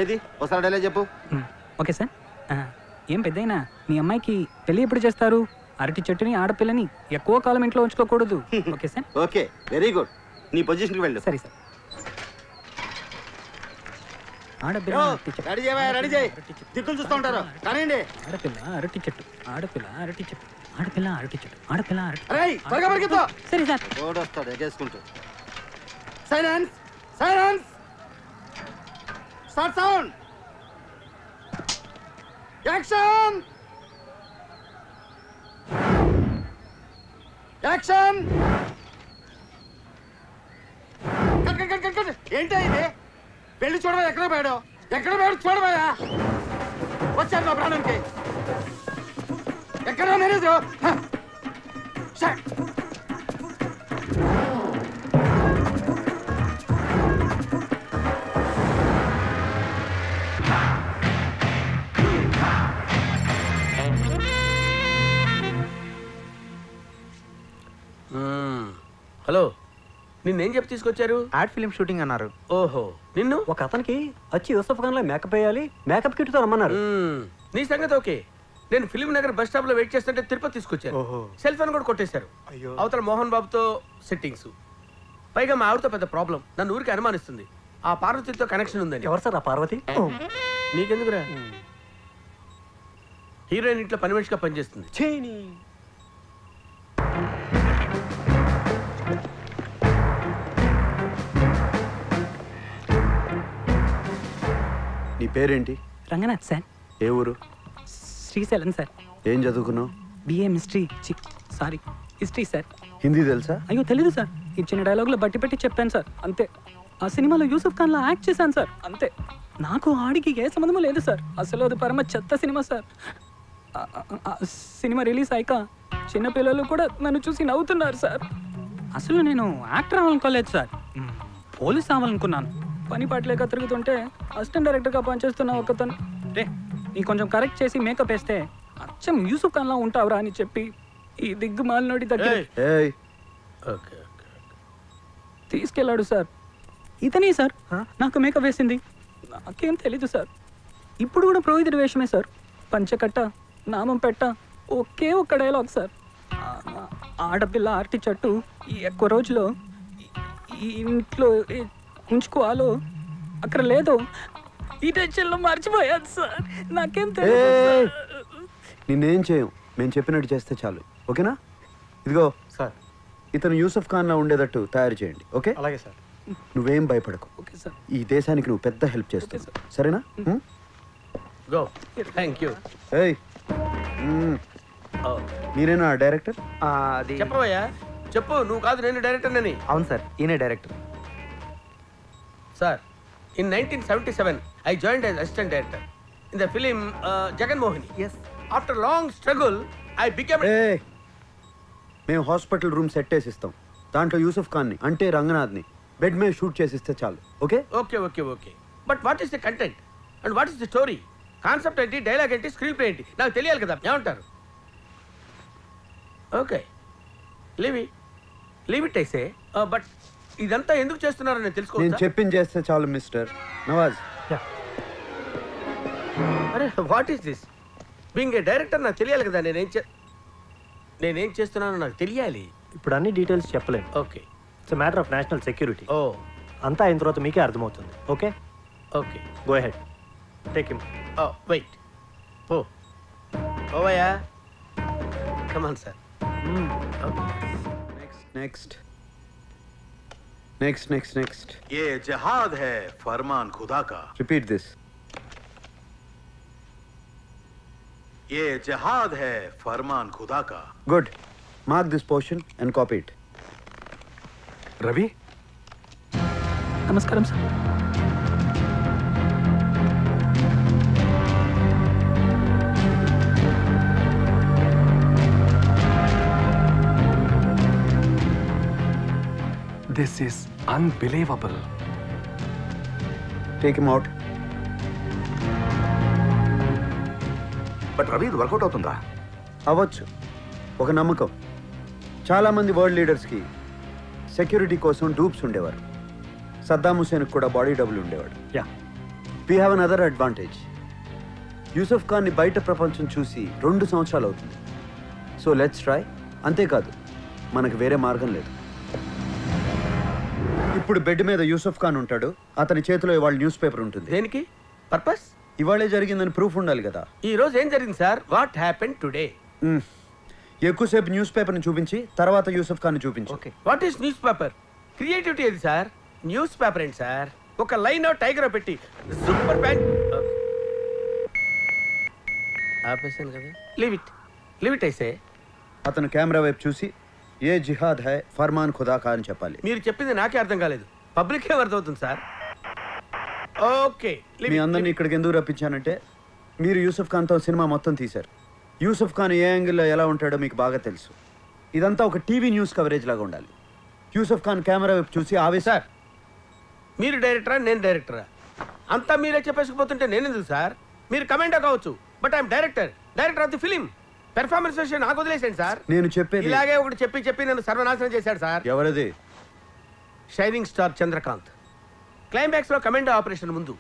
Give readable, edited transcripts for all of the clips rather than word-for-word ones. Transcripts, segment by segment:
ఏది ఒకసారి డైలాగ్ చెప్పు. Okay sir. ఏం పెద్దయినా మీ అమ్మాయికి పెళ్లి ఎప్పుడు చేస్తారు? అరటి చెట్టుని ఆడపిల్లని ఎక్కువ కాలం ఇంట్లో ఉంచుకోకూడదు. Okay sir. Okay, very good. నీ పొజిషన్కి వెళ్ళు. సరే సార్. ఆడపిల్ల రెడీ చేయవా, రెడీ చేయి. దిక్కులు చూస్తూ ఉంటారు కానీ. ఆడపిల్ల అరటి చెట్టు, ఆడపిల్ల అరటి చెట్టు, ఆడపిల్ల అరటి చెట్టు, ఆడపిల్ల అరటి. త్వరగా పరిగెత్తు. సరే సార్. ఓడి వస్తాడు ఎగేసుకుంటూ. Silence, silence. Start sound. Action, action. Cut cut cut cut. ఏంటో ఇది? పెళ్లి చూడవా, ఎక్కడ పోయాడు, ఎక్కడ పోయాడు చూడవా. వచ్చాను నా ప్రాణంకి. ఎక్కడ మేనేజర్? హలో, నిన్నేం చెప్పి తీసుకొచ్చారు? యాడ్ ఫిలిం షూటింగ్ అన్నారు. ఓహో, నిన్ను ఒక అతనికి వచ్చి యూసఫ్ ఖాన్ లో మేకప్ వేయాలి, మేకప్ కిట్ తో రమ్మన్నారు. నీ సంగతి ఓకే. నేను ఫిలిం నగర్ బస్ స్టాప్ లో వెయిట్ చేస్తుంటే తిరుపతి తీసుకొచ్చారు. సెల్ ఫోన్ కూడా కొట్టేశారు. అవతల మోహన్ బాబుతో సెట్టింగ్స్, పైగా మా ఆవిడతో పెద్ద ప్రాబ్లం. నన్ను ఊరికి అనుమానిస్తుంది. ఆ పార్వతితో కనెక్షన్ ఉందని. ఎవరు సార్ ఆ పార్వతి? నీకెందుకురా? హీరోయిన్ ఇంట్లో పని మనిషిగా పనిచేస్తుంది. నీ పేరేంటి? రంగనాథ్ సార్. ఏ ఊరు? శ్రీశైలం సార్. ఏం చదువుకున్నావు? BA mystery, sorry history sir. Hindi తెలుసా? అయ్యో తెలీదు సార్. ఇచ్చిన డైలాగులో బట్టి పెట్టి చెప్పాను సార్, అంతే. ఆ సినిమాలో యూసఫ్ ఖాన్ లా యాక్ట్ చేశాను సార్, అంతే. నాకు ఆడికి ఏ సంబంధం లేదు సార్. అసలు అది పరమ చెత్త సినిమా సార్. సినిమా రిలీజ్ అయ్యాక చిన్నపిల్లలు కూడా నన్ను చూసి నవ్వుతున్నారు సార్. అసలు నేను యాక్టర్ అవ్వాలనుకోలేదు సార్, పోలీస్ అవ్వాలనుకున్నాను. పని పాటలేక తిరుగుతుంటే అసిస్టెంట్ డైరెక్టర్గా పనిచేస్తున్న ఒకతను, రే నీ కొంచెం కరెక్ట్ చేసి మేకప్ వేస్తే అచ్చం యూసుఫ్ ఖాన్లా ఉంటావురా అని చెప్పి ఈ దిగ్గుమాలినోడి దగ్గర తీసుకెళ్ళాడు సార్. ఇతనే సార్ నాకు మేకప్ వేసింది. నాకేం తెలీదు సార్. ఇప్పుడు కూడా పురోహితుడి వేషమే సార్. పంచకట్ట, నామం పెట్ట, ఒకే ఒక్క డైలాగ్ సార్. ఆడపిల్ల అరటి చెట్టు ఎక్కువ రోజులు ఈ ఇంట్లో ఉంచుకోవాలో అక్కడ లేదు, ఈ టెన్షన్లో మర్చిపోయాను సార్. నాకేం తెలియదు. నిన్నేం చేయం, మేము చెప్పినట్టు చేస్తే చాలు, ఓకేనా? ఇదిగో సార్, ఇతను యూసఫ్ ఖాన్ లా ఉండేటట్టు తయారు చేయండి, ఓకే? అలాగే సార్. నువ్వేం భయపడకు. Okay sir. ఈ దేశానికి నువ్వు పెద్ద హెల్ప్ చేస్తావు, సరేనా? గో. Thank you. ఏయ్, మీరేనా డైరెక్టర్? అది చెప్పవయ్యా, చెప్పు. నువ్వు కాదు, నేను డైరెక్టర్ అని. అవును సార్, ఈయనే director. Sir, in 1977, I joined as assistant director in the film Jagan Mohini. Yes. After long struggle, I became. Hey, మేము హాస్పిటల్ రూమ్ సెట్ చేసిస్తాం. దాంట్లో యూసఫ్ ఖాన్ని అంటే రంగనాథ్ని బెడ్ మీద షూట్ చేసిస్తే చాలు, okay? Okay okay okay. But what is the content and what is the story? Concept ఏంటి, dialogue ఏంటి, screenplay ఏంటి నాకు తెలియాలి కదా. ఏమంటారు? ఓకే, లీవ్ ఇట్ ఐసే. బట్ ఇదంతా ఎందుకు చేస్తున్నారో నేను తెలుసుకోవచ్చా? నేను చెప్పింది చేస్తే చాలు మిస్టర్ నవాజ్. అరే what is this? Being a director నాకు తెలియాలి కదా. నేనేం చేస్తున్నానో నాకు తెలియాలి. ఇప్పుడు అన్ని డీటెయిల్స్ చెప్పలేను. Okay, it's matter of national security. ఓ, అంతా అయిన తర్వాత మీకే అర్థమవుతుంది. Okay okay, go ahead, take him. Wait, ఓవయ్యా, come on sir. Next next next next ये जिहाद है फरमान खुदा का. Repeat this. ये जिहाद है फरमान खुदा का. Good. Mark this portion and copy it. Ravi, नमस्कारम sir. this is unbelievable. Take him out. But Ravi, ఇది వర్కౌట్ అవుతుందా? అవ్వచ్చు, ఒక నమ్మకం. చాలామంది వరల్డ్ లీడర్స్కి సెక్యూరిటీ కోసం డూప్స్ ఉండేవారు. సద్దాం హుసేన్కి కూడా బాడీ డబుల్ ఉండేవాడు. Yeah, we have another advantage. Yusuf ఖాన్ని బయట ప్రపంచం చూసి 2 సంవత్సరాలు అవుతుంది. So let's try. అంతేకాదు, మనకు వేరే మార్గం లేదు. ఇప్పుడు బెడ్ మీద యూసఫ్ ఖాన్ ఉంటాడు, అతని చేతిలో ఇవాళ న్యూస్ పేపర్ ఉంటుంది. దేనికి పర్పస్? ఇవాళే జరిగిందని ప్రూఫ్ ఉండాలి కదా. ఈ రోజు ఏం జరిగింది సార్? What happen today? ఎక్కువసేపు న్యూస్ పేపర్ని చూపించి తర్వాత యూసఫ్ ఖాన్ చూపించు. Okay. What is news paper? Creativity ఏది సార్? న్యూస్ పేపర్ ఏంటి సార్? ఒక లైన్ టైగర్ పెట్టి సూపర్ బ్యాంక్ ఆపేసాను కదా. లీవ్ ఇట్ అయితే. అతను కెమెరా వైపు చూసి ఏ జిహాద్ హై ఫర్మాన్ ఖుదా కా అని చెప్పాలి. మీరు చెప్పింది నాకే అర్థం కాలేదు. పబ్లికే అర్థమవుతుంది సార్. ఓకే. మీ అందరిని ఇక్కడికి ఎందుకు రప్పించానంటే మీరు యూసఫ్ ఖాన్తో సినిమా మొత్తం తీశారు. యూసఫ్ ఖాన్ ఏ యాంగిల్లో ఎలా ఉంటాడో మీకు బాగా తెలుసు. ఇదంతా ఒక టీవీ న్యూస్ కవరేజ్ లాగా ఉండాలి. యూసఫ్ ఖాన్ కెమెరా వైపు చూసి సార్, మీరు డైరెక్టరా నేను డైరెక్టరా? అంతా మీరే చెప్పేసుకుపోతుంటే నేను ఎందుకు సార్? మీరు కమెంట్ కావచ్చు, but I'm director of the film. Performance విషయం నాకు వదిలేసేయండి సార్. నేను చెప్పేది ఇలాగే ఒకటి చెప్పి నన్ను సర్వనాశనం చేశాడు సార్. ఎవరది? Shining star Chandrakant. క్లైమాక్స్ లో కమెంట్ ఆపరేషన్ ముందు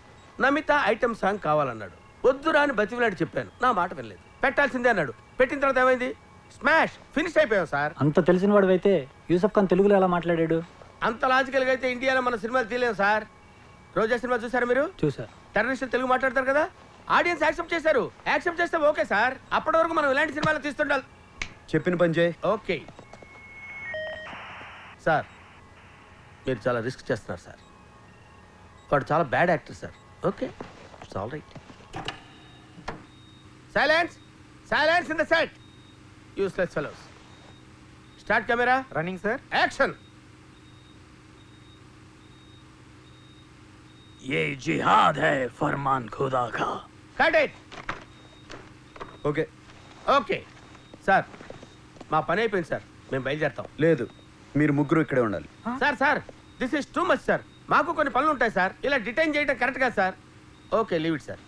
నమిత ఐటమ్ సాంగ్ కావాలన్నాడు. వద్దురా అని బతివిలాడి చెప్పాను. నా మాట వినలేదు. పెట్టాల్సిందే అన్నాడు. పెట్టిన తర్వాత ఏమైంది? స్మాష్ ఫినిష్ అయిపోయాం సార్. అంత తెలిసిన వాడు అయితే యూసఫ్ ఖాన్ తెలుగులో ఎలా మాట్లాడాడు? అంత లాజికల్ గా అయితే ఇండియాలో మన సినిమాలు తీయలేము సార్. రోజా సినిమా చూసారా మీరు? చూసారు. టెర్రరిస్టులు తెలుగు మాట్లాడతారు కదా, ఆడియన్స్ యాక్సెప్ట్ చేశారు. యాక్సెప్ట్ చేస్తే ఓకే సార్. అప్పటి వరకు మనం ఇలాంటి సినిమాలు తీస్తుండాలి. చెప్పిన పని చేయి. ఓకే సార్, మీరు చాలా రిస్క్ చేస్తున్నారు సార్. వాడు చాలా bad actor sir. Okay, it's all right. Silence in the set. Useless fellows. Start camera. Running sir. Action. ये जिहाद है फरमान खुदा का. Cut it. Okay. Okay sir, మా పని అయిపోయింది సార్. మేము బయలుదేరుతాం. లేదు, మీరు ముగ్గురు ఇక్కడే ఉండాలి. Sir this is too much sir. మాకు కొన్ని పనులు ఉంటాయి సార్. ఇలా డిటైన్ చేయడం కరెక్ట్ కాదు sir. Okay, leave it sir.